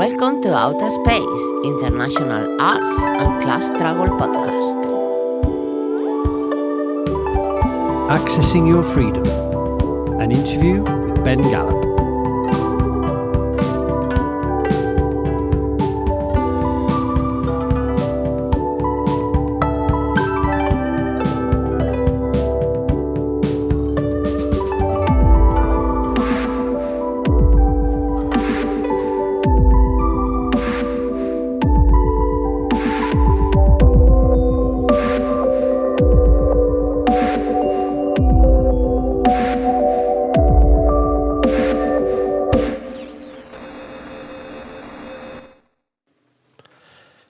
Welcome to Outer Space, International Arts and Class Struggle Podcast. Accessing Your Freedom, an interview with Ben Gallup.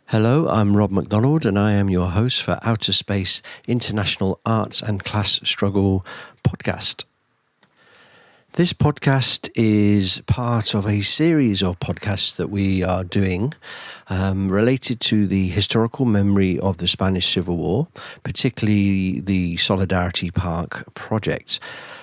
Hello, I'm Rob MacDonald and I am your host for Outer Space International Arts and Class Struggle podcast. This podcast is part of a series of podcasts that we are doing related to the historical memory of the Spanish Civil War, particularly the Solidarity Park project.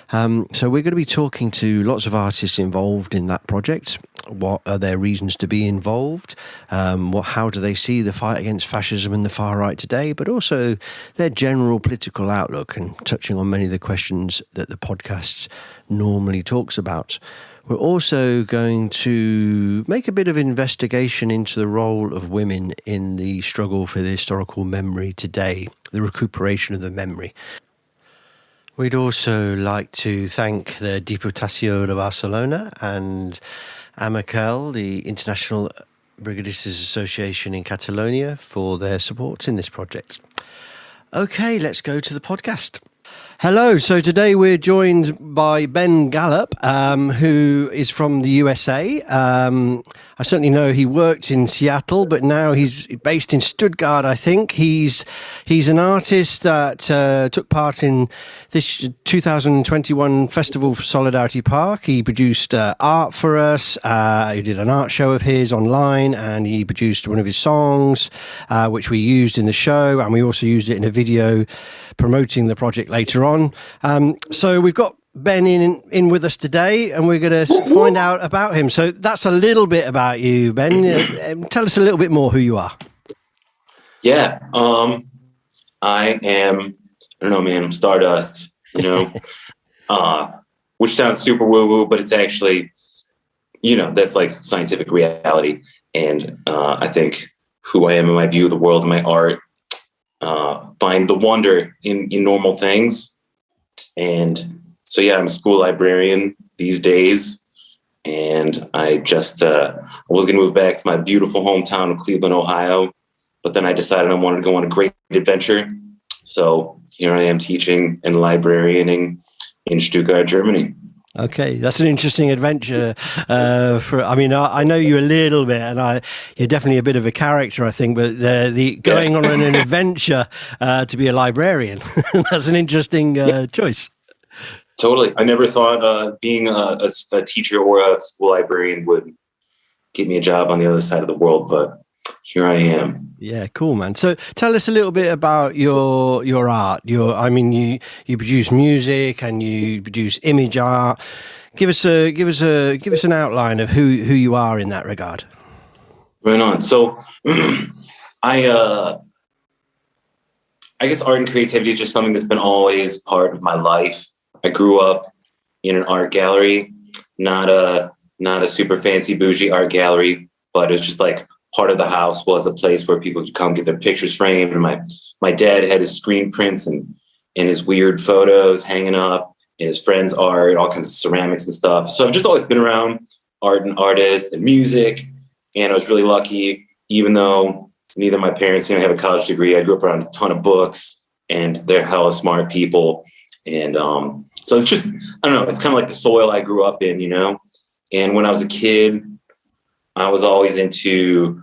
So we're going to be talking to lots of artists involved in that project. What are their reasons to be involved? How do they see the fight against fascism and the far right today? But also their general political outlook, and touching on many of the questions that the podcast normally talks about. We're also going to make a bit of investigation into the role of women in the struggle for the historical memory today, the recuperation of the memory. We'd also like to thank the Diputació de Barcelona and Amakel, the International Brigadistas Association in Catalonia, for their support in this project. Okay, let's go to the podcast. Hello, so today we're joined by Ben Gallup, who is from the USA. I certainly know he worked in Seattle, but now he's based in Stuttgart, I think. He's an artist that took part in this 2021 Festival for Solidarity Park. He produced art for us. He did an art show of his online, and he produced one of his songs, which we used in the show, and we also used it in a video promoting the project later on. So we've got Ben in with us today, and we're going to find out about him. So that's a little bit about you, Ben. Tell us a little bit more who you are. Yeah, I am, I don't know, man, I'm Stardust, which sounds super woo-woo, but it's actually, that's like scientific reality. And I think who I am and my view of the world and my art, find the wonder in normal things. And so, yeah, I'm a school librarian these days. And I just I was going to move back to my beautiful hometown of Cleveland, Ohio. But then I decided I wanted to go on a great adventure. So here I am teaching and librarianing in Stuttgart, Germany. Okay, that's an interesting adventure. I know you a little bit, and you're definitely a bit of a character, I think. But the going on an adventure to be a librarian, that's an interesting choice. Totally. I never thought being a teacher or a school librarian would get me a job on the other side of the world, but here I am. Yeah, cool, man. So tell us a little bit about your art. You produce music and you produce image art. Give us an outline of who you are in that regard. Right on. So I guess art and creativity is just something that's been always part of my life. I grew up in an art gallery, not a super fancy bougie art gallery, but it's just like part of the house was a place where people could come get their pictures framed. And my dad had his screen prints and his weird photos hanging up, and his friends' art, all kinds of ceramics and stuff. So I've just always been around art and artists and music. And I was really lucky, even though neither of my parents have a college degree. I grew up around a ton of books, and they're hella smart people. And so it's just, I don't know, it's kind of like the soil I grew up in, And when I was a kid, I was always into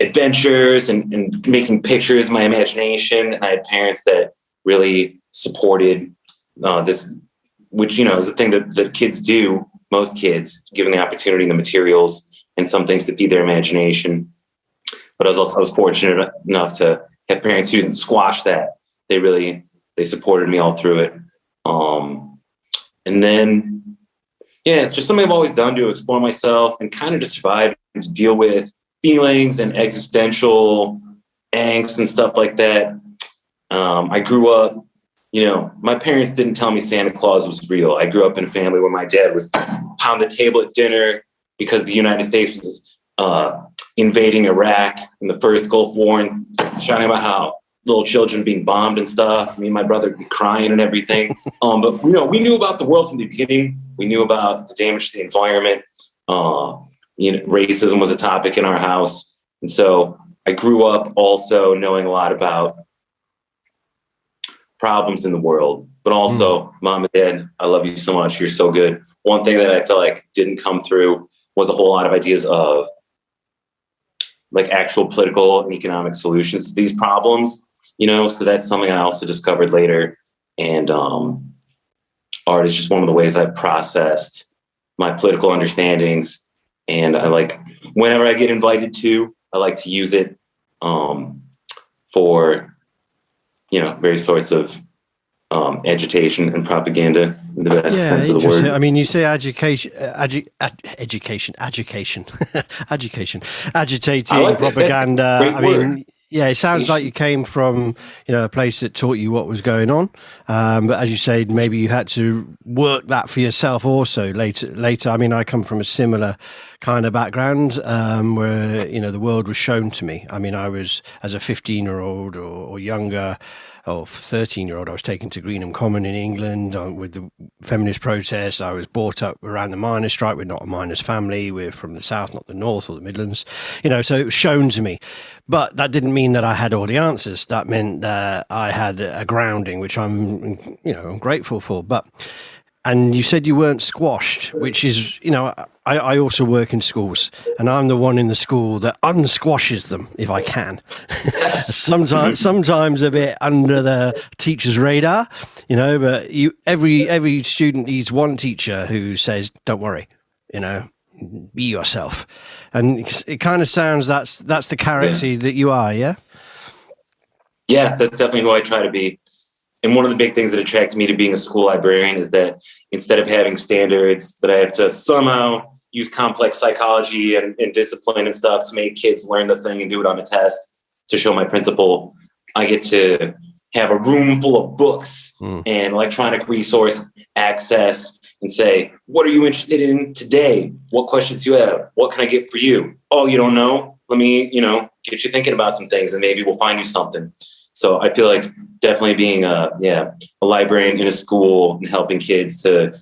adventures and making pictures, my imagination. And I had parents that really supported this, which, is the thing that kids do, most kids, given the opportunity and the materials and some things to feed their imagination. But I was fortunate enough to have parents who didn't squash that. They supported me all through it. And then yeah, it's just something I've always done to explore myself and kind of to survive and to deal with feelings and existential angst and stuff like that. I grew up, my parents didn't tell me Santa Claus was real. I grew up in a family where my dad would pound the table at dinner because the United States was invading Iraq in the first Gulf War and shouting about how little children being bombed and stuff. Me and my brother would be crying and everything. But we knew about the world from the beginning. We knew about the damage to the environment. Racism was a topic in our house. And so I grew up also knowing a lot about problems in the world, but also mom and dad, I love you so much. You're so good. One thing that I felt like didn't come through was a whole lot of ideas of like actual political and economic solutions to these problems, so that's something I also discovered later. And art is just one of the ways I've processed my political understandings. And I whenever I get invited to, I like to use it for, various sorts of agitation and propaganda in the best sense of the word. I mean, you say agitating, propaganda. I mean, yeah, it sounds like you came from, a place that taught you what was going on. But as you say, maybe you had to work that for yourself also later. I mean, I come from a similar kind of background where, the world was shown to me. I mean, I was, as a 15-year-old or younger, or 13-year-old, I was taken to Greenham Common in England with the feminist protests. I was brought up around the miners' strike. We're not a miners' family. We're from the south, not the north or the Midlands. So it was shown to me. But that didn't mean that I had all the answers. That meant that I had a grounding, which I'm grateful for. And you said you weren't squashed, which is, I also work in schools, and I'm the one in the school that unsquashes them if I can. Yes. sometimes a bit under the teacher's radar, but every student needs one teacher who says, "Don't worry, be yourself." And it kind of sounds that's the character that you are, yeah? Yeah, that's definitely who I try to be. And one of the big things that attracted me to being a school librarian is that instead of having standards that I have to somehow use complex psychology and discipline and stuff to make kids learn the thing and do it on a test to show my principal, I get to have a room full of books and electronic resource access and say, what are you interested in today? What questions do you have? What can I get for you? Oh, you don't know? Let me, get you thinking about some things and maybe we'll find you something. So I feel like definitely being a librarian in a school and helping kids to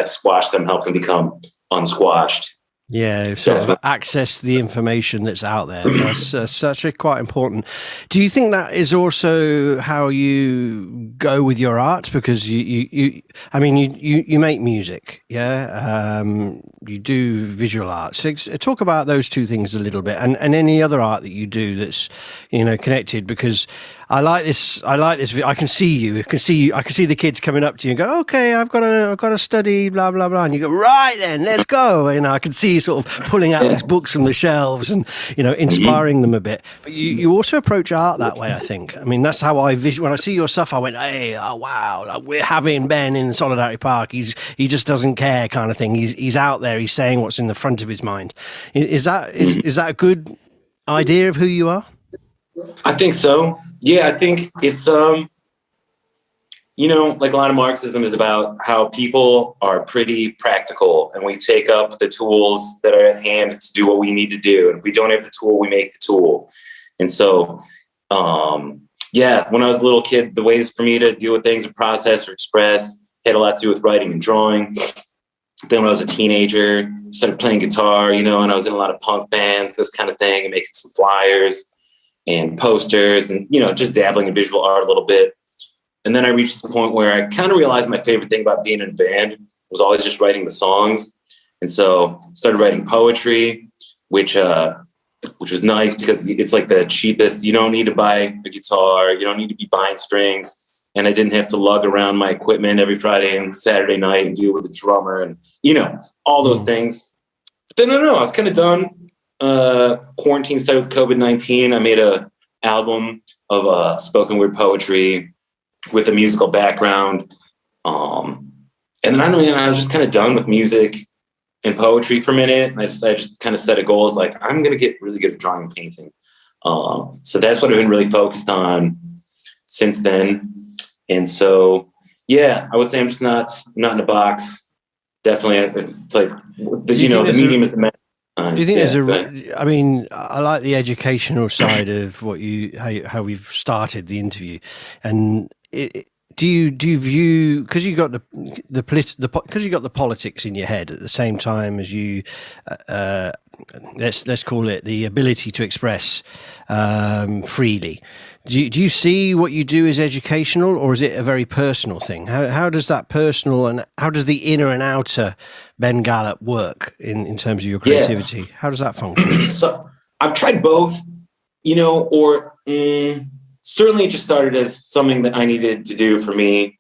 squash them, help them become unsquashed. Yeah, sort of access the information that's out there. That's such a quite important. Do you think that is also how you go with your art? Because you make music, yeah. You do visual arts. So talk about those two things a little bit, and any other art that you do that's connected. Because I like this. I can see you. I can see the kids coming up to you and go, "Okay, I've got to study, blah blah blah." And you go, "Right then, let's go." I can see you sort of pulling out these books from the shelves and inspiring them a bit. But you also approach art that way. I think. I mean, that's how I when I see your stuff, I went, "Hey, oh wow, we're having Ben in Solidarity Park. He just doesn't care, kind of thing. He's out there. He's saying what's in the front of his mind." Is that a good idea of who you are? I think so. Yeah, I think it's, like a lot of Marxism is about how people are pretty practical and we take up the tools that are at hand to do what we need to do. And if we don't have the tool, we make the tool. And so, when I was a little kid, the ways for me to deal with things and process or express had a lot to do with writing and drawing. Then when I was a teenager, started playing guitar, and I was in a lot of punk bands, this kind of thing, and making some flyers and posters and, just dabbling in visual art a little bit. And then I reached the point where I kind of realized my favorite thing about being in a band was always just writing the songs. And so started writing poetry, which was nice because it's like the cheapest. You don't need to buy a guitar. You don't need to be buying strings. And I didn't have to lug around my equipment every Friday and Saturday night and deal with the drummer and, all those things. But then, I was kind of done. Quarantine started with COVID-19. I made a album of spoken word poetry with a musical background. And And then I was just kind of done with music and poetry for a minute. And I just kind of set a goal as like, I'm going to get really good at drawing and painting. So that's what I've been really focused on since then. And so, yeah, I would say I'm just not in a box. Definitely. It's like, the medium is the message. Do you think I mean, I like the educational side of how we've started the interview, and do you view, because you got the politics in your head at the same time as you let's call it the ability to express freely. Do you see what you do as educational, or is it a very personal thing? How does that personal and how does the inner and outer Ben Gallup work in terms of your creativity? Yeah. How does that function? So I've tried both, certainly it just started as something that I needed to do for me.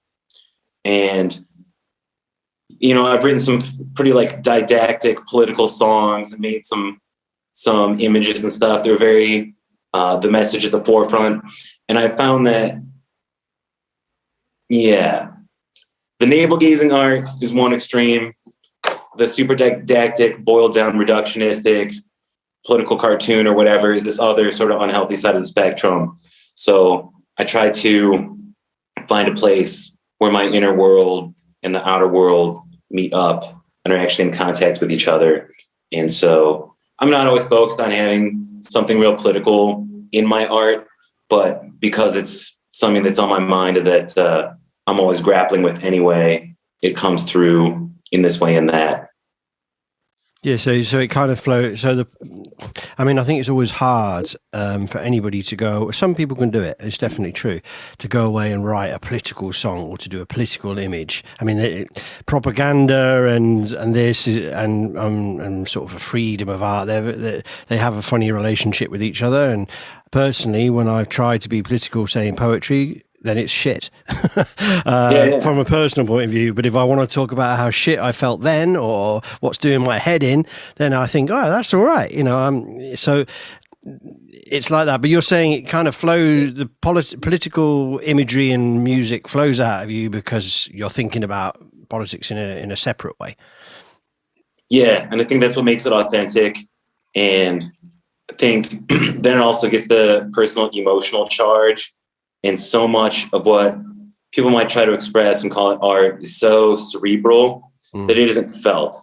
And, I've written some pretty like didactic political songs and made some images and stuff. They're very, the message at the forefront. And I found that, the navel gazing art is one extreme. The super didactic, boiled down, reductionistic, political cartoon or whatever is this other sort of unhealthy side of the spectrum. So I try to find a place where my inner world and the outer world meet up and are actually in contact with each other. And so I'm not always focused on having something real political in my art, but because it's something that's on my mind that I'm always grappling with anyway, it comes through in this way and that. Yeah, so it kind of flows. I think it's always hard for anybody to go. Some people can do it. It's definitely true to go away and write a political song or to do a political image. I mean, propaganda and this is, and sort of a freedom of art. They have a funny relationship with each other. And personally, when I've tried to be political, say in poetry, then it's shit from a personal point of view. But if I want to talk about how shit I felt then or what's doing my head in, then I think, oh, that's all right. So it's like that. But you're saying it kind of flows, the political imagery and music flows out of you because you're thinking about politics in a separate way. Yeah. And I think that's what makes it authentic. And I think then it also gets the personal emotional charge. And so much of what people might try to express and call it art is so cerebral that it isn't felt,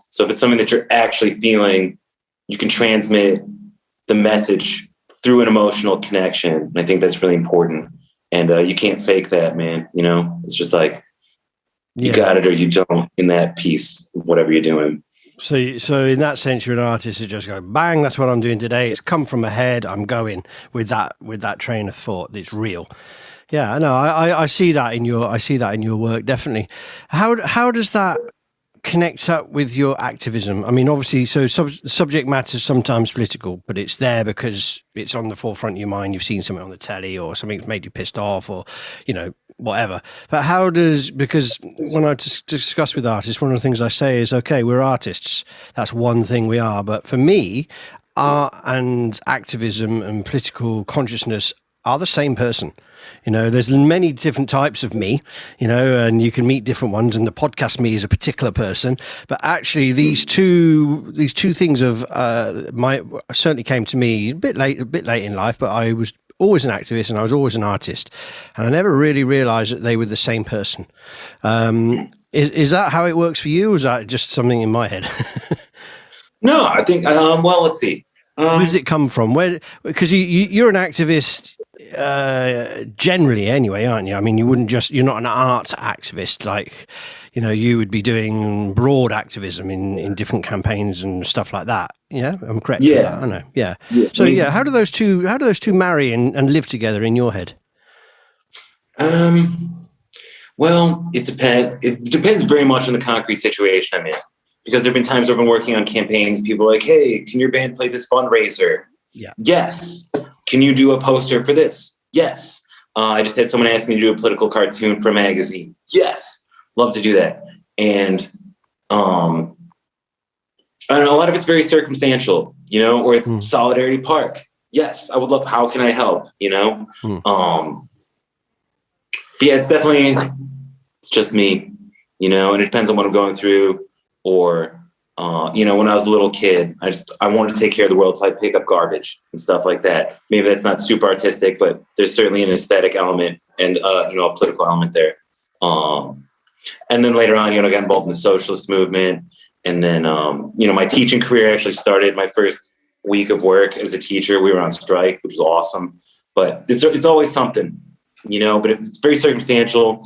So if it's something that you're actually feeling, you can transmit the message through an emotional connection. And I think that's really important. And you can't fake that, man. It's just like you got it or you don't in that piece, whatever you're doing. So in that sense, you're an artist who just go, bang, that's what I'm doing today. It's come from my head. I'm going with that train of thought. It's real. Yeah, I know. I see that in your work, definitely. How does that connect up with your activism? I mean, obviously, so subject matter is sometimes political, but it's there because it's on the forefront of your mind. You've seen something on the telly or something's made you pissed off or, whatever. But because when I discuss with artists, one of the things I say is, okay, we're artists. That's one thing we are. But for me, art and activism and political consciousness are the same person. There's many different types of me, and you can meet different ones. And the podcast me is a particular person, but actually these two things certainly came to me a bit late in life. But I was always an activist and I was always an artist, and I never really realised that they were the same person. Is that how it works for you, or is that just something in my head? No, I think. Well, let's see. Where does it come from? Because you're an activist. Generally anyway, aren't you? I mean, you're not an arts activist, like, you would be doing broad activism in different campaigns and stuff like that. Yeah, I'm correct. Yeah, with that, I know. Yeah. So how do those two marry and live together in your head? Well, it depends very much on the concrete situation I'm in, because there've been times where I've been working on campaigns. People are like, hey, can your band play this fundraiser? Yeah. Yes. Can you do a poster for this? Yes. I just had someone ask me to do a political cartoon for a magazine. Yes. Love to do that. And a lot of it's very circumstantial, or it's Solidarity Park. Yes, I would love, how can I help? But yeah, it's just me. and it depends on what I'm going through. Or, when I was a little kid, I wanted to take care of the world. So I pick up garbage and stuff like that. Maybe that's not super artistic, but there's certainly an aesthetic element and, a political element there. And then later on, I got involved in the socialist movement. And then, my teaching career actually started my first week of work as a teacher. We were on strike, which was awesome. But it's always something, but it's very circumstantial.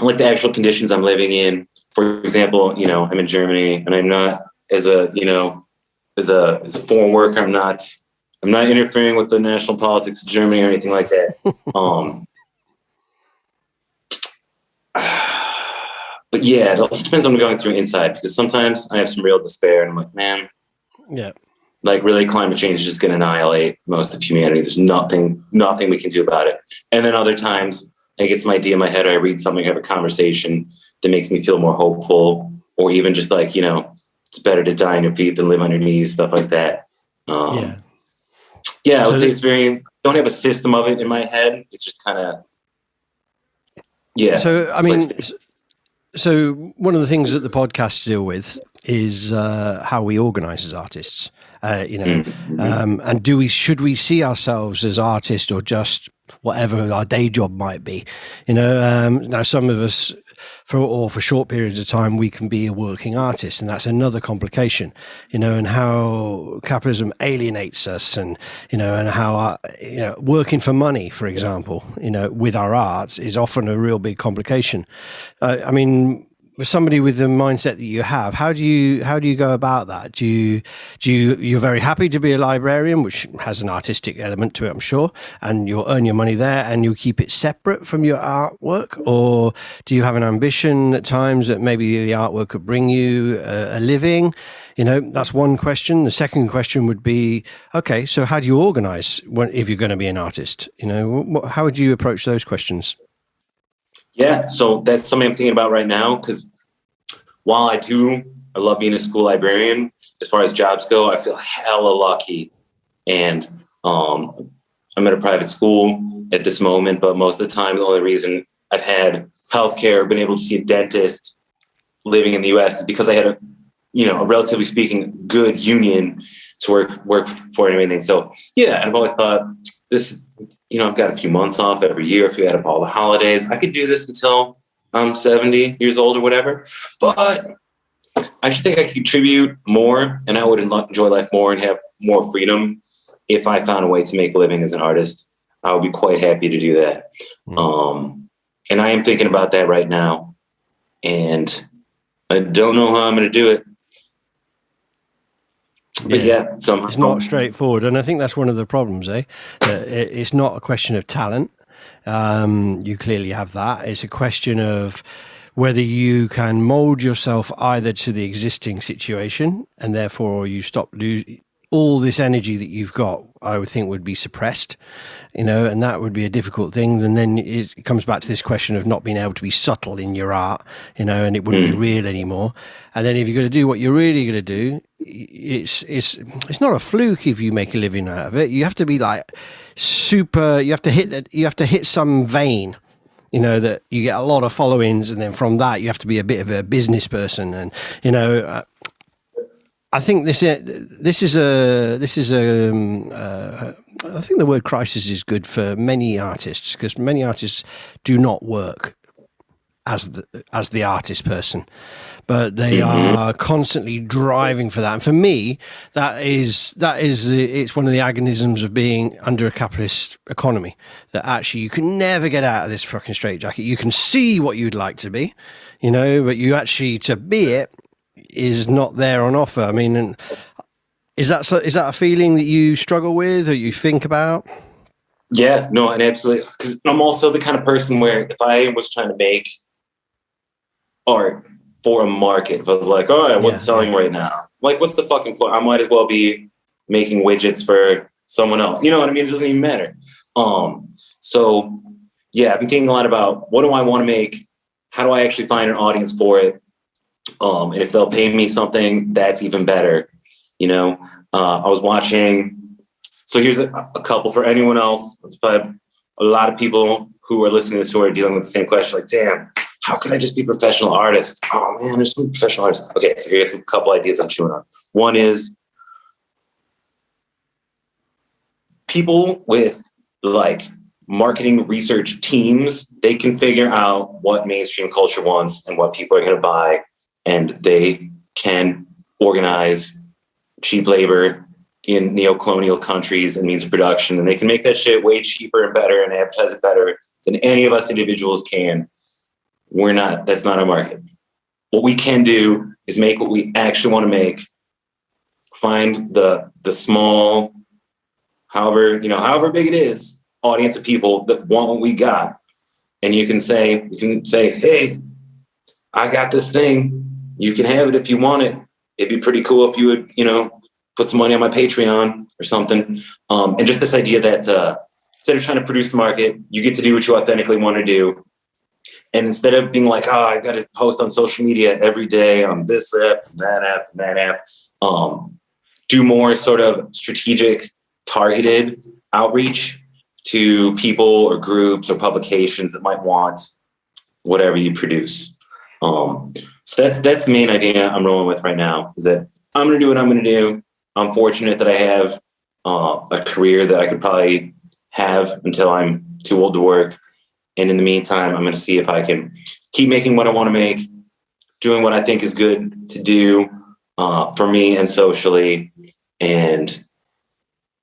Like the actual conditions I'm living in. For example, I'm in Germany, and I'm not as a foreign worker. I'm not interfering with the national politics of Germany or anything like that. But yeah, it also depends on what I'm going through inside, because sometimes I have some real despair, and I'm like, man, yeah, like really, climate change is just going to annihilate most of humanity. There's nothing we can do about it. And then other times, I get some idea in my head, or I read something, have a conversation that makes me feel more hopeful, or even just like, it's better to die on your feet than live on your knees, stuff like that. I would say it's very, don't have a system of it in my head. It's just kind of, yeah. So, I mean, so one of the things that the podcasts deal with is how we organize as artists, and should we see ourselves as artists or just whatever our day job might be? Now some of us, for short periods of time, we can be a working artist, and that's another complication, and how capitalism alienates us, and and how working for money, for example, with our arts is often a real big complication. I mean, with somebody with the mindset that you have, how do you go about that? You're very happy to be a librarian, which has an artistic element to it, I'm sure, and you'll earn your money there, and you'll keep it separate from your artwork? Or do you have an ambition at times that maybe the artwork could bring you a living? That's one question. The second question would be, okay, so how do you organize if you're going to be an artist? How would you approach those questions? Yeah, so that's something I'm thinking about right now, because while I love being a school librarian, as far as jobs go, I feel hella lucky. And I'm at a private school at this moment, but most of the time, the only reason I've had healthcare, been able to see a dentist living in the US is because I had a relatively speaking, good union to work for and everything. So yeah, I've always thought this, I've got a few months off every year. If you add up all the holidays, I could do this until I'm 70 years old or whatever. But I just think I could contribute more, and I would enjoy life more and have more freedom if I found a way to make a living as an artist. I would be quite happy to do that. And I am thinking about that right now, and I don't know how I'm going to do it. But yeah, somehow. It's not straightforward, and I think that's one of the problems, it's not a question of talent. You clearly have that. It's a question of whether you can mold yourself either to the existing situation, and therefore you stop losing all this energy that you've got, I would think would be suppressed, and that would be a difficult thing. And then it comes back to this question of not being able to be subtle in your art, and it wouldn't be real anymore. And then if you're going to do what you're really going to do, it's not a fluke if you make a living out of it. You have to be like super, you have to hit some vein, that you get a lot of followings, and then from that you have to be a bit of a business person. And I think I think the word crisis is good for many artists, because many artists do not work as the artist person, but they are constantly driving for that. And for me, it's one of the agonisms of being under a capitalist economy, that actually you can never get out of this fucking straitjacket. You can see what you'd like to be, but you actually, to be it, is not there on offer. I mean, is that a feeling that you struggle with or you think about? Yeah, no, and absolutely. Because I'm also the kind of person where if I was trying to make art for a market, if I was like, all right, what's selling right now? Like, what's the fucking point? I might as well be making widgets for someone else. You know what I mean? It doesn't even matter. So yeah, I've been thinking a lot about what do I want to make? How do I actually find an audience for it? And if they'll pay me something, that's even better. I was watching. So here's a couple for anyone else. It's probably a lot of people who are listening to this who are dealing with the same question, like, damn, how can I just be a professional artist? Oh man, there's some professional artists. Okay, so here's a couple ideas I'm chewing on. One is people with like marketing research teams, they can figure out what mainstream culture wants and what people are going to buy, and they can organize cheap labor in neo-colonial countries and means of production, and they can make that shit way cheaper and better and advertise it better than any of us individuals can. That's not our market. What we can do is make what we actually want to make, find the small, however big it is, audience of people that want what we got. And you can say, hey, I got this thing. You can have it if you want it. It'd be pretty cool if you would, put some money on my Patreon or something. And just this idea that instead of trying to produce the market, you get to do what you authentically want to do. And instead of being like, I got to post on social media every day on this app, that app, do more sort of strategic, targeted outreach to people or groups or publications that might want whatever you produce. So that's the main idea I'm rolling with right now, is that I'm going to do what I'm going to do. I'm fortunate that I have a career that I could probably have until I'm too old to work. And in the meantime, I'm going to see if I can keep making what I want to make, doing what I think is good to do for me and socially. And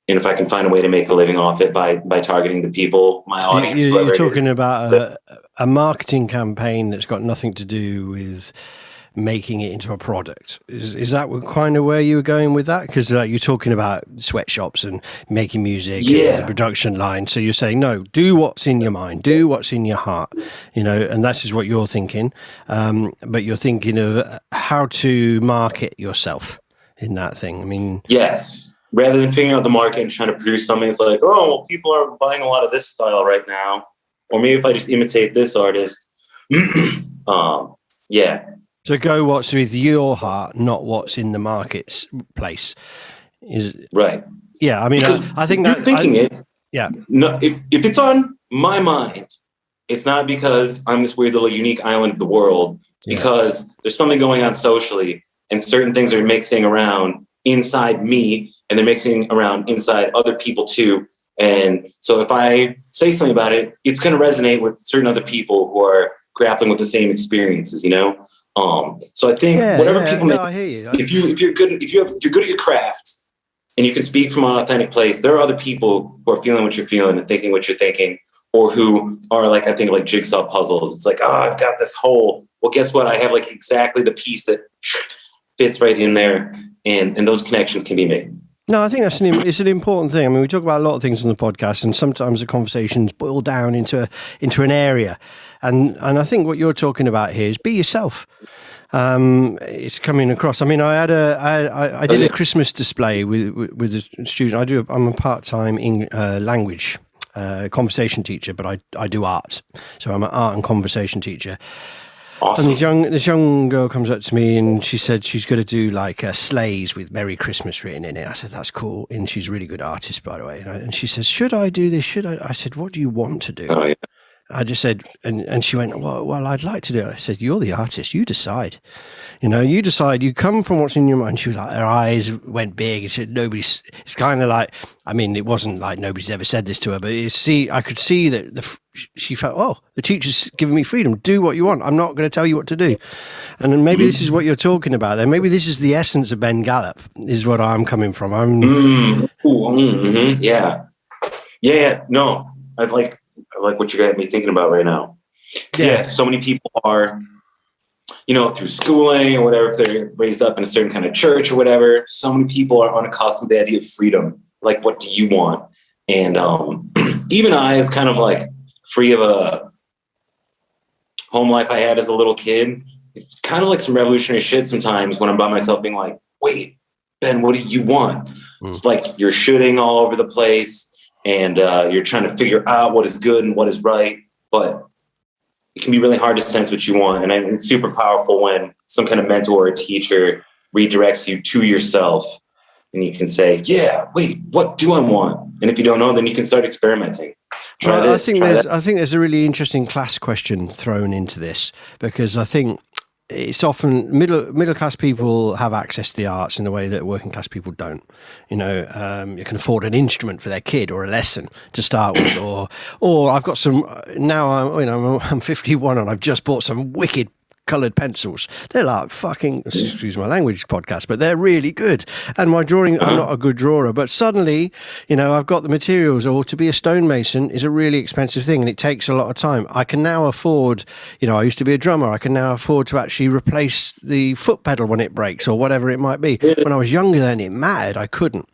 if I can find a way to make a living off it by targeting the people, my audience. You're talking about a marketing campaign that's got nothing to do with making it into a product. Is that kind of where you were going with that? Because you're talking about sweatshops and making music and the production line. So you're saying, no, do what's in your mind, do what's in your heart, and that's just what you're thinking. But you're thinking of how to market yourself in that thing. I mean, yes. Rather than figuring out the market and trying to produce something, it's like, oh, well, people are buying a lot of this style right now. Or maybe if I just imitate this artist. Yeah. So go what's with your heart, not what's in the marketplace. Right. Yeah, I mean, I think you're thinking it. Yeah. No, if it's on my mind, it's not because I'm this weird little unique island of the world. It's because there's something going on socially, and certain things are mixing around inside me, and they're mixing around inside other people too. And so if I say something about it, it's going to resonate with certain other people who are grappling with the same experiences, So I think whatever people make, I hear you. if you're good at your craft and you can speak from an authentic place, there are other people who are feeling what you're feeling and thinking what you're thinking, or who are like jigsaw puzzles. It's like, I've got this hole. Well, guess what? I have like exactly the piece that fits right in there, and those connections can be made. No, I think it's an important thing. I mean, we talk about a lot of things on the podcast, and sometimes the conversations boil down into an area. And I think what you're talking about here is be yourself. It's coming across. I mean, I did a Christmas display with a student. I'm a part-time language conversation teacher, but I do art. So I'm an art and conversation teacher. Awesome. And this young girl comes up to me and she said she's going to do like sleighs with Merry Christmas written in it. I said, that's cool. And she's a really good artist, by the way. And she says, should I do this? I said, what do you want to do? Oh, yeah. I just said, and she went, well, I'd like to do it. I said, you're the artist. You decide. You decide. You come from what's in your mind. She was like, her eyes went big. And she said, it's kind of like, I mean, it wasn't like nobody's ever said this to her, but I could see that she felt, the teacher's giving me freedom. Do what you want. I'm not going to tell you what to do. And then maybe this is what you're talking about there. Maybe this is the essence of Ben Gallup, is what I'm coming from. Yeah. Yeah. No, I like what you got me thinking about right now. Yeah. So many people are, through schooling or whatever, if they're raised up in a certain kind of church or whatever, so many people are unaccustomed to the idea of freedom. Like, what do you want? And even I, as kind of like free of a home life I had as a little kid, it's kind of like some revolutionary shit sometimes when I'm by myself being like, wait, Ben, what do you want? It's like you're shooting all over the place and you're trying to figure out what is good and what is right. But it can be really hard to sense what you want. And it's super powerful when some kind of mentor or teacher redirects you to yourself and you can say, yeah, wait, what do I want? And if you don't know, then you can start experimenting. Try well, this. I think there's a really interesting class question thrown into this, because I think it's often middle class people have access to the arts in a way that working class people don't. You can afford an instrument for their kid or a lesson to start with, or I've got some now. I'm 51 and I've just bought some wicked coloured pencils. They're like fucking, excuse my language, podcast, but they're really good. And my drawing, I'm not a good drawer, but suddenly, I've got the materials. Or to be a stonemason is a really expensive thing, and it takes a lot of time. I can now afford, I used to be a drummer. I can now afford to actually replace the foot pedal when it breaks or whatever it might be. When I was younger, then it mattered. I couldn't.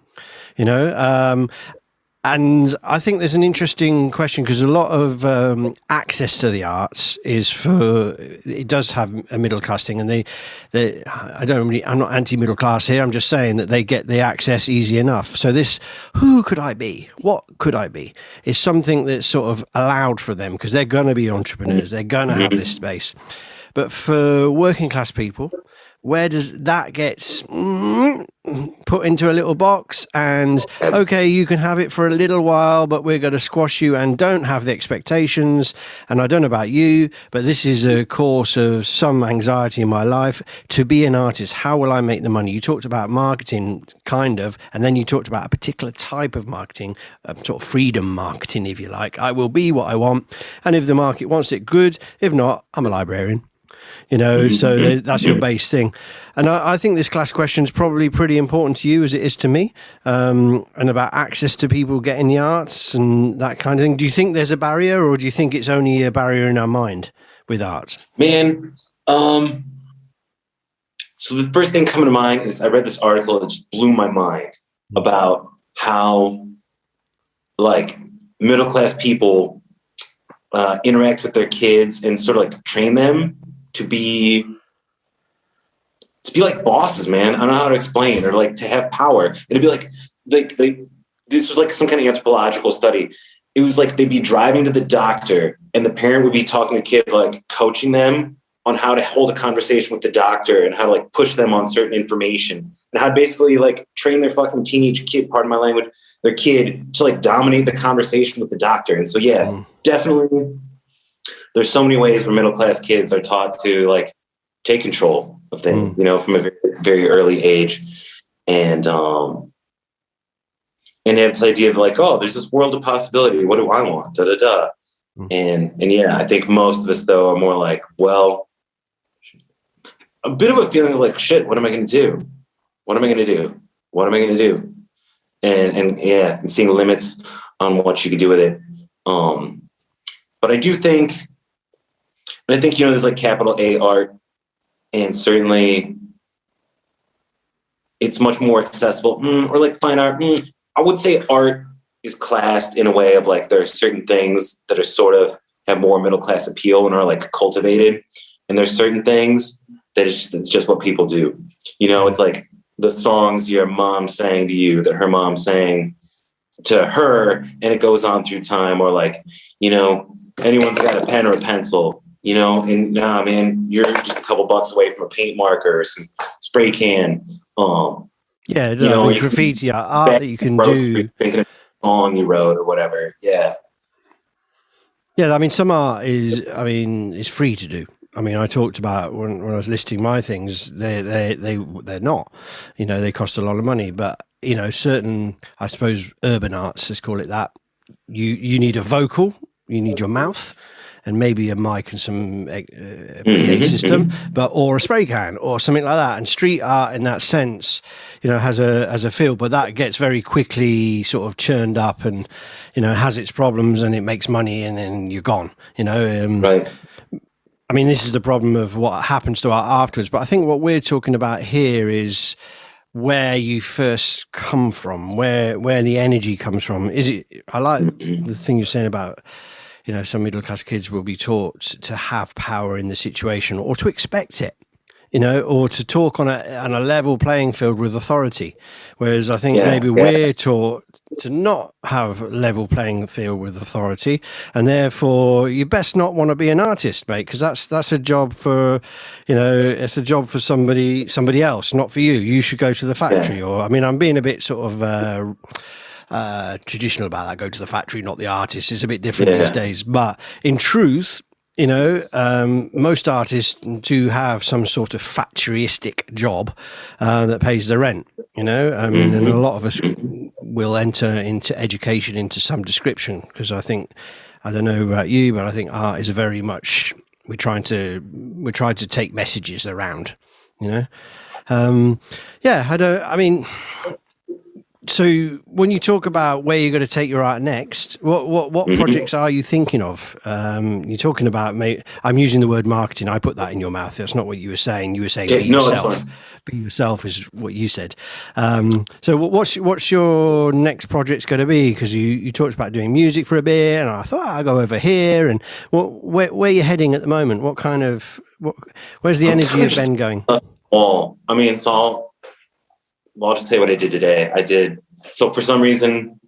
And I think there's an interesting question, because a lot of access to the arts it does have a middle class thing, and I'm not anti-middle class here. I'm just saying that they get the access easy enough. So this, who could I be? What could I be? Is something that's sort of allowed for them, because they're going to be entrepreneurs. They're going to have this space. But for working class people, where does that get put into a little box? And okay, you can have it for a little while, but we're going to squash you and don't have the expectations. And I don't know about you, but this is a course of some anxiety in my life. To be an artist, how will I make the money? You talked about marketing, kind of, and then you talked about a particular type of marketing, sort of freedom marketing, if you like. I will be what I want, and if the market wants it, good. If not, I'm a librarian. So that's your base thing. And I think this class question is probably pretty important to you, as it is to me, and about access to people getting the arts and that kind of thing. Do you think there's a barrier, or do you think it's only a barrier in our mind with art? Man, so the first thing coming to mind is I read this article that just blew my mind about how, like, middle-class people interact with their kids and sort of like train them to be like bosses, man. I don't know how to explain, or like to have power. It'd be like this was like some kind of anthropological study. It was like they'd be driving to the doctor, and the parent would be talking to the kid, like coaching them on how to hold a conversation with the doctor and how to like push them on certain information, and how to basically like train their fucking teenage kid, pardon my language, their kid to like dominate the conversation with the doctor. And so, definitely there's so many ways where middle-class kids are taught to like take control of things, from a very, very early age. And they have this idea of like, oh, there's this world of possibility. What do I want? Da, da, da. And yeah, I think most of us though are more like, well, a bit of a feeling of like, shit, what am I going to do? What am I going to do? What am I going to do? And seeing limits on what you could do with it. But I do think, and I think, there's like capital A art, and certainly it's much more accessible, or like fine art. I would say art is classed in a way of like, there are certain things that are sort of have more middle class appeal and are like cultivated. And there's certain things that it's just what people do. It's like the songs your mom sang to you that her mom sang to her, and it goes on through time. Or like, anyone's got a pen or a pencil, and nah, man, you're just a couple bucks away from a paint marker or some spray can. Graffiti art that you can do. Thinking of a song you wrote or whatever. Yeah. Yeah, I mean, some art is free to do. I mean, I talked about when I was listing my things, they're not, they cost a lot of money, but certain, I suppose, urban arts, let's call it that. You need a vocal, you need your mouth, and maybe a mic and some PA system, or a spray can or something like that. And street art, in that sense, has a feel, but that gets very quickly sort of churned up, and has its problems, and it makes money, and then you're gone. Right. I mean, this is the problem of what happens to art afterwards. But I think what we're talking about here is where you first come from, where the energy comes from. I like the thing you're saying about, some middle class kids will be taught to have power in the situation, or to expect it, or to talk on a level playing field with authority. Whereas I think we're taught to not have level playing field with authority, and therefore you best not want to be an artist, mate, because that's a job for, it's a job for somebody else, not for you. You should go to the factory. Or, I mean, I'm being a bit sort of traditional about that. Go to the factory, not the artist. It's a bit different these days. But in truth, most artists do have some sort of factoryistic job that pays the rent. And a lot of us will enter into education into some description, because I don't know about you, but I think art is very much we're trying to take messages around. So when you talk about where you're going to take your art next, what projects are you thinking of? You're talking about, I'm using the word marketing. I put that in your mouth. That's not what you were saying. You were saying be yourself. Be yourself is what you said. So what's your next project's going to be? Because you talked about doing music for a bit, and I thought I'll go over here. And where are you heading at the moment? Where's the energy of Ben going? I'll just tell you what I did today. So for some reason,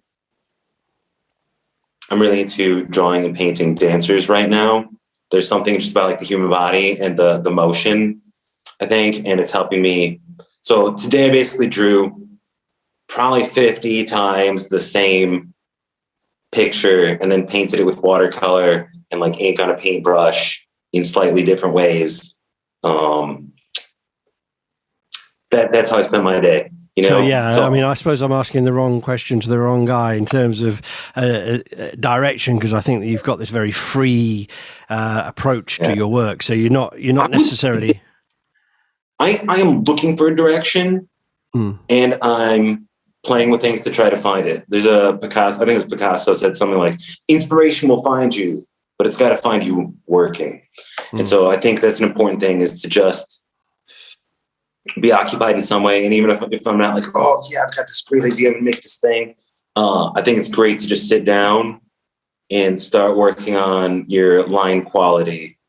I'm really into drawing and painting dancers right now. There's something just about like the human body and the motion, I think, and it's helping me. So today I basically drew probably 50 times the same picture and then painted it with watercolor and like ink on a paintbrush in slightly different ways. That's how I spend my day. I suppose I'm asking the wrong question to the wrong guy in terms of direction, because I think that you've got this very free approach to your work. So you're not necessarily. I am looking for a direction, and I'm playing with things to try to find it. There's a Picasso. I think it was Picasso said something like, "Inspiration will find you, but it's got to find you working." And so I think that's an important thing, is to just be occupied in some way. And even if I'm not like, oh yeah, I've got this great idea, I'm gonna make this thing. I think it's great to just sit down and start working on your line quality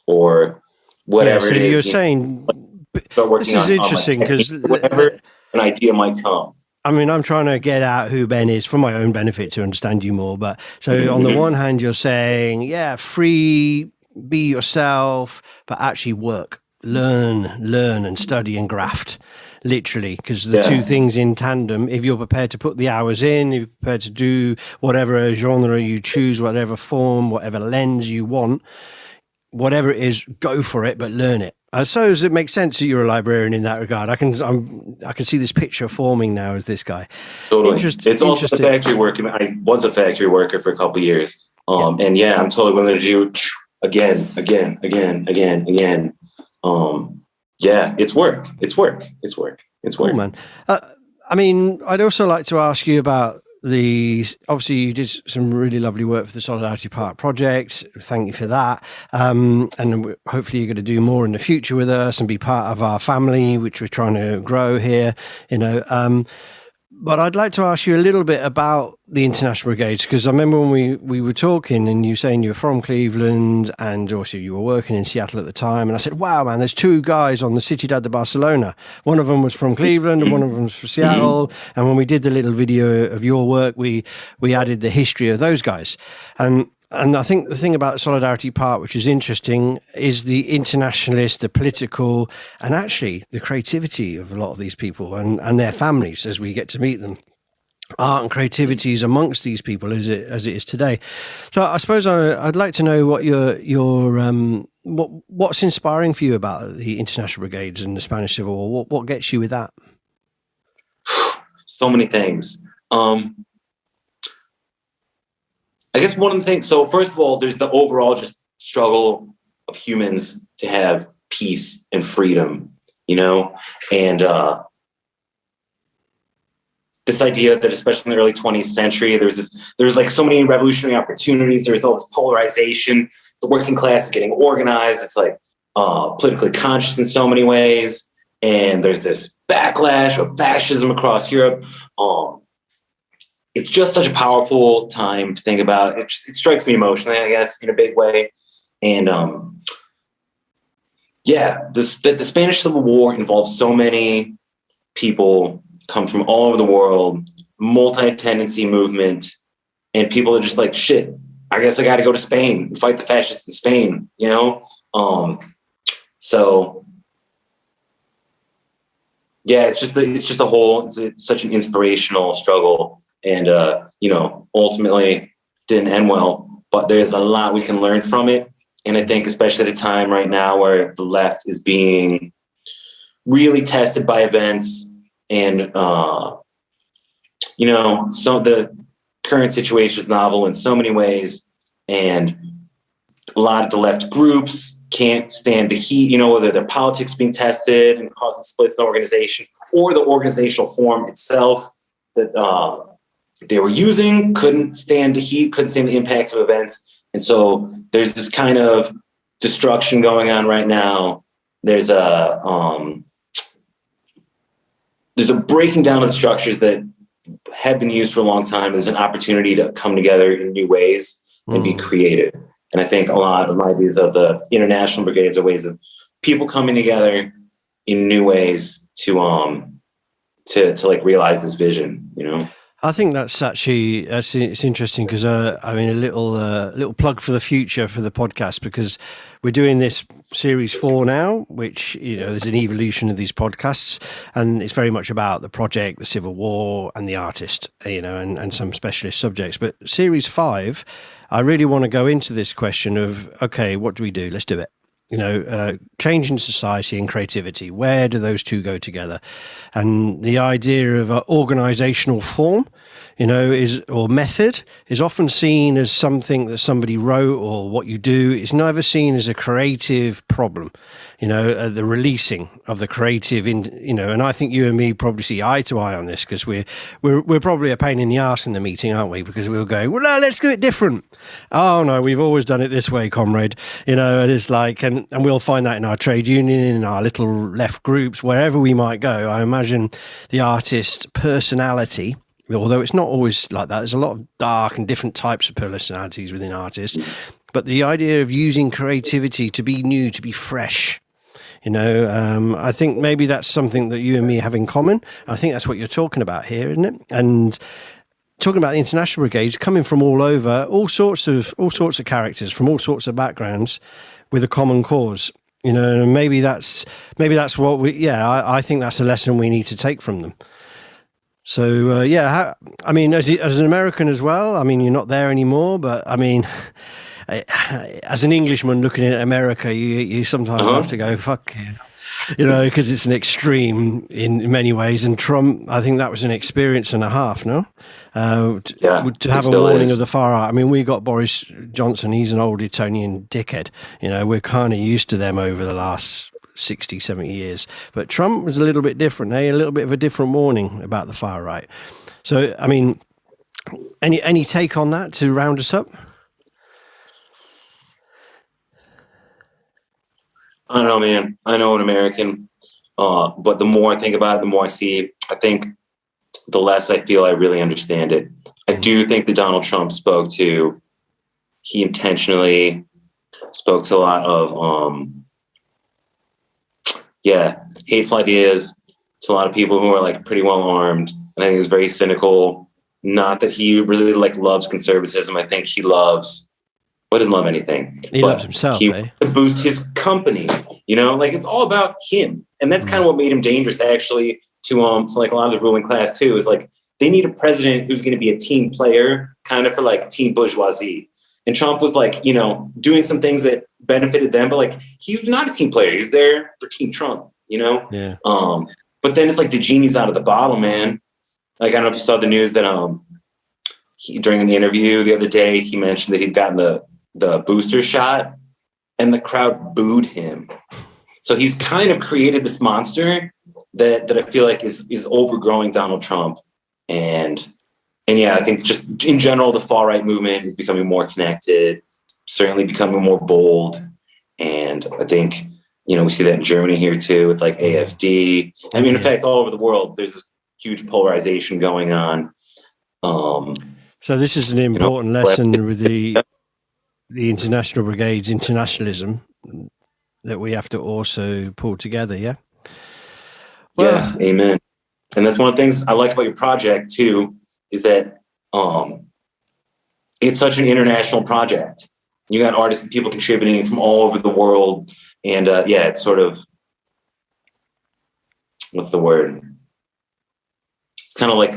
or whatever it is. You're saying this is interesting, because whatever an idea might come. I'm trying to get out who Ben is for my own benefit to understand you more. But so on the one hand, you're saying, free, be yourself, but actually work. Learn and study and graft, literally, because the two things in tandem, if you're prepared to put the hours in, if you're prepared to do whatever genre you choose, whatever form, whatever lens you want, whatever it is, go for it, but learn it. I suppose it makes sense that you're a librarian in that regard. I can see this picture forming now as this guy. Totally. It's also a factory worker. I was a factory worker for a couple of years. And I'm totally willing to do again. It's work. Cool, man. I'd also like to ask you about obviously you did some really lovely work for the Solidarity Park project. Thank you for that. And hopefully you're going to do more in the future with us and be part of our family, which we're trying to grow here, But I'd like to ask you a little bit about the International Brigades, because I remember when we were talking and you saying you were from Cleveland and also you were working in Seattle at the time. And I said, wow, man, there's two guys on the Ciudad de Barcelona. One of them was from Cleveland and one of them was from Seattle. And when we did the little video of your work, we added the history of those guys. And I think the thing about Solidarity Park, which is interesting, is the internationalist, the political, and actually the creativity of a lot of these people and their families as we get to meet them. Art and creativity is amongst these people as it is today. So I suppose I'd like to know what what's inspiring for you about the International Brigades and the Spanish Civil War. What gets you with that? So many things. I guess one of the things, so first of all, there's the overall just struggle of humans to have peace and freedom, and this idea that especially in the early 20th century, there's like so many revolutionary opportunities. There's all this polarization. The working class is getting organized. It's like politically conscious in so many ways. And there's this backlash of fascism across Europe. It's just such a powerful time to think about. It strikes me emotionally, I guess, in a big way. And the Spanish Civil War involves so many people come from all over the world, multi-tendency movement, and people are just like, shit, I guess I got to go to Spain and fight the fascists in Spain, So yeah, it's such an inspirational struggle. and ultimately didn't end well. But there's a lot we can learn from it. And I think especially at a time right now where the left is being really tested by events and, so the current situation is novel in so many ways. And a lot of the left groups can't stand the heat, whether their politics being tested and causing splits in the organization or the organizational form itself that they were using couldn't stand the heat, couldn't stand the impact of events. And so there's this kind of destruction going on right now. There's a breaking down of the structures that have been used for a long time. There's an opportunity to come together in new ways and be creative. And I think a lot of my ideas of the international brigades are ways of people coming together in new ways to like realize this vision, I think that's it's interesting because a little plug for the future for the podcast, because we're doing this series 4 now, which there's an evolution of these podcasts, and it's very much about the project, the civil war, and the artist, and some specialist subjects. But series 5, I really want to go into this question of, okay, what do we do? Let's do it. Change in society and creativity. Where do those two go together? And the idea of an organizational form, or method is often seen as something that somebody wrote, or what you do is never seen as a creative problem. The releasing of the creative and I think you and me probably see eye to eye on this, because we're probably a pain in the arse in the meeting, aren't we? Because we'll go, well, no, let's do it different. Oh no, we've always done it this way, comrade. And it's like, and we'll find that in our trade union, in our little left groups, wherever we might go. I imagine the artist's personality, although it's not always like that. There's a lot of dark and different types of personalities within artists. But the idea of using creativity to be new, to be fresh, I think maybe that's something that you and me have in common. I think that's what you're talking about here, isn't it? And talking about the international brigades coming from all over, all sorts of characters from all sorts of backgrounds with a common cause. Maybe that's what I think that's a lesson we need to take from them. So, as an American as well, you're not there anymore, but as an Englishman looking at America, you sometimes have to go, fuck you, because it's an extreme in many ways. And Trump, I think that was an experience and a half, no? To have a warning of the far right. We got Boris Johnson, he's an old Etonian dickhead. We're kind of used to them over the last 60, 70 years. But Trump was a little bit different, a little bit of a different warning about the far right. So, any take on that to round us up? I don't know, man. I know an American, but the more I think about it, the more I see it, I think the less I feel I really understand it. I do think that Donald Trump he intentionally spoke to a lot of, hateful ideas to a lot of people who are like pretty well armed. And I think it's very cynical. Not that he really loves conservatism. I think he loves, doesn't love anything. He loves himself. He wants to boost his company. It's all about him, and that's kind of what made him dangerous, actually. To like a lot of the ruling class too, is like they need a president who's going to be a team player, kind of for like team bourgeoisie. And Trump was like, doing some things that benefited them, but like he's not a team player. He's there for Team Trump. Yeah. But then it's like the genie's out of the bottle, man. Like I don't know if you saw the news that during the interview the other day he mentioned that he'd gotten the booster shot and the crowd booed him. So he's kind of created this monster that I feel like is overgrowing Donald Trump. And I think just in general, the far right movement is becoming more connected, certainly becoming more bold. And I think, we see that in Germany here too, with like AfD. In fact, all over the world, there's this huge polarization going on. So this is an important lesson with the international brigades, internationalism, that we have to also pull together. Yeah. Well, yeah. Amen. And that's one of the things I like about your project too, is that it's such an international project. You got artists and people contributing from all over the world. And it's sort of, what's the word? It's kind of like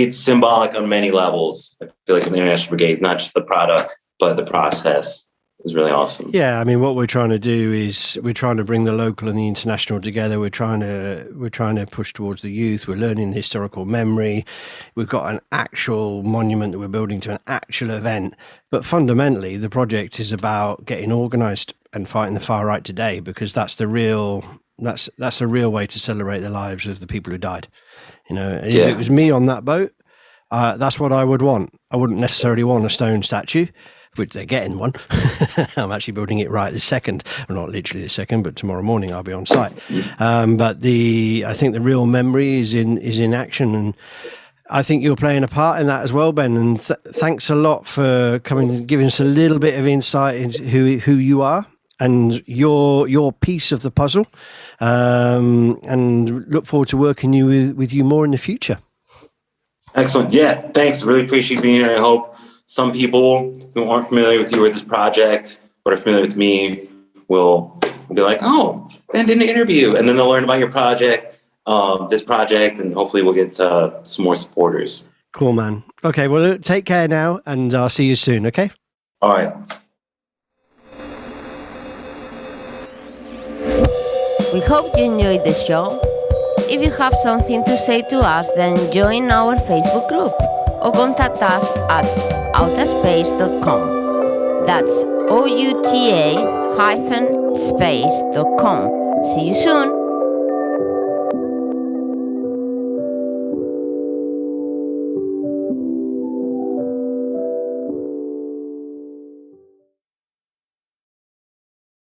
it's symbolic on many levels. I feel like in the International Brigade, it's not just the product, but the process is really awesome. Yeah, I mean, what we're trying to do is we're trying to bring the local and the international together. We're trying to push towards the youth. We're learning historical memory. We've got an actual monument that we're building to an actual event. But fundamentally, the project is about getting organised and fighting the far right today, because that's the real way to celebrate the lives of the people who died. You know, and if it was me on that boat, that's what I would want. I wouldn't necessarily want a stone statue, which they're getting one. I'm actually building it right this second. Well, not literally this second, but tomorrow morning I'll be on site. But I think the real memory is in action, and I think you're playing a part in that as well, Ben. And thanks a lot for coming and giving us a little bit of insight into who you are and your piece of the puzzle. And look forward to working with you more in the future. Excellent. Yeah, thanks. Really appreciate being here. I hope some people who aren't familiar with you or this project, but are familiar with me, will be like, oh, Ben did an interview. And then they'll learn about your project, this project, and hopefully we'll get some more supporters. Cool, man. Okay, well, take care now, and I'll see you soon, okay? All right. We hope you enjoyed the show. If you have something to say to us, then join our Facebook group or contact us at outaspace.com. That's outa-space.com. See you soon.